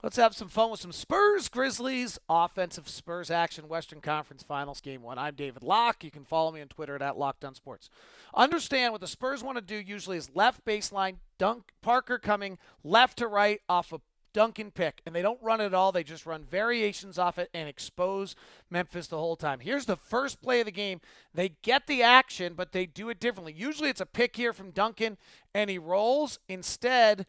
Let's have some fun with some Spurs Grizzlies offensive Spurs action. Western Conference Finals Game 1. I'm David Locke. You can follow me on Twitter at @LockedOnSports. Understand what the Spurs want to do usually is left baseline, dunk Parker coming left to right off a Duncan pick, and they don't run it at all. They just run variations off it and expose Memphis the whole time. Here's the first play of the game. They get the action, but they do it differently. Usually it's a pick here from Duncan, and he rolls. Instead,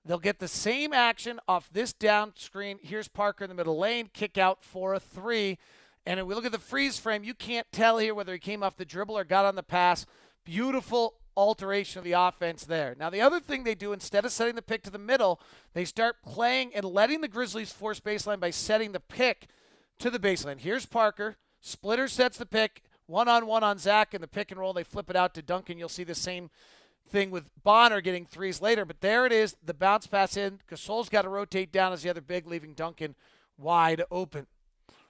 they'll get the same action off this down screen. Here's Parker in the middle lane, kick out for a three. And if we look at the freeze frame, you can't tell here whether he came off the dribble or got on the pass. Beautiful alteration of the offense there. Now, the other thing they do, instead of setting the pick to the middle, they start playing and letting the Grizzlies force baseline by setting the pick to the baseline. Here's Parker. Splitter sets the pick. One-on-one on Zach in the pick and roll. They flip it out to Duncan. You'll see the same thing with Bonner getting threes later, but there it is, the bounce pass in. Gasol's got to rotate down as the other big, leaving Duncan wide open.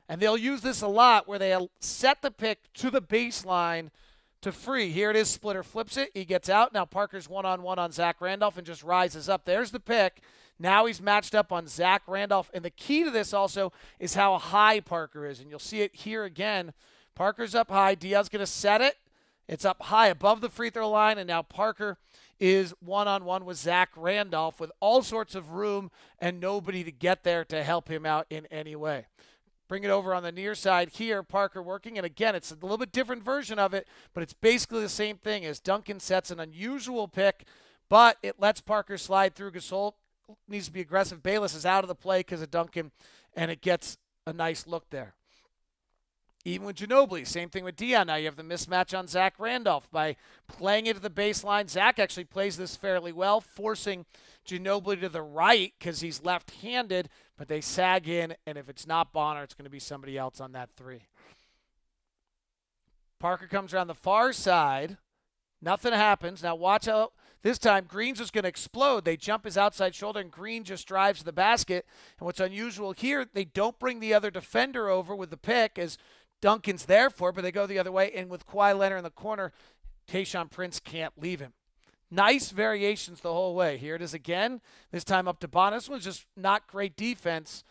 And they'll use this a lot where they set the pick to the baseline to free. Here it is, Splitter flips it, he gets out. Now Parker's one-on-one on Zach Randolph and just rises up. There's the pick. Now he's matched up on Zach Randolph, and the key to this also is how high Parker is, and you'll see it here again. Parker's up high, Diaz's going to set it. It's up high above the free throw line, and now Parker is one-on-one with Zach Randolph with all sorts of room and nobody to get there to help him out in any way. Bring it over on the near side here, Parker working, and again, it's a little bit different version of it, but it's basically the same thing as Duncan sets an unusual pick, but it lets Parker slide through. Gasol needs to be aggressive. Bayless is out of the play because of Duncan, and it gets a nice look there. Even with Ginobili, same thing with Dion. Now you have the mismatch on Zach Randolph by playing it to the baseline. Zach actually plays this fairly well, forcing Ginobili to the right because he's left-handed, but they sag in, and if it's not Bonner, it's going to be somebody else on that three. Parker comes around the far side. Nothing happens. Now watch out. This time, Green's just going to explode. They jump his outside shoulder, and Green just drives to the basket. And what's unusual here, they don't bring the other defender over with the pick as Duncan's there for it, but they go the other way, and with Kawhi Leonard in the corner, Tayshaun Prince can't leave him. Nice variations the whole way. Here it is again, this time up to Bonner. This one's just not great defense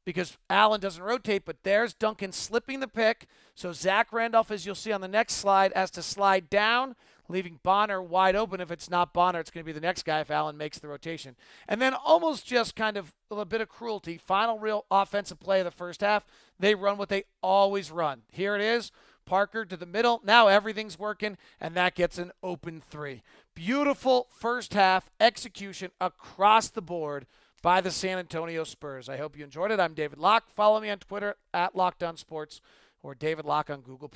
because Allen doesn't rotate, but there's Duncan slipping the pick. So Zach Randolph, as you'll see on the next slide, has to slide down, leaving Bonner wide open. If it's not Bonner, it's going to be the next guy if Allen makes the rotation. And then almost just kind of a little bit of cruelty, final real offensive play of the first half, they run what they always run. Here it is, Parker to the middle. Now everything's working, and that gets an open three. Beautiful first half execution across the board by the San Antonio Spurs. I hope you enjoyed it. I'm David Locke. Follow me on Twitter at LockedOnSports or David Locke on Google+.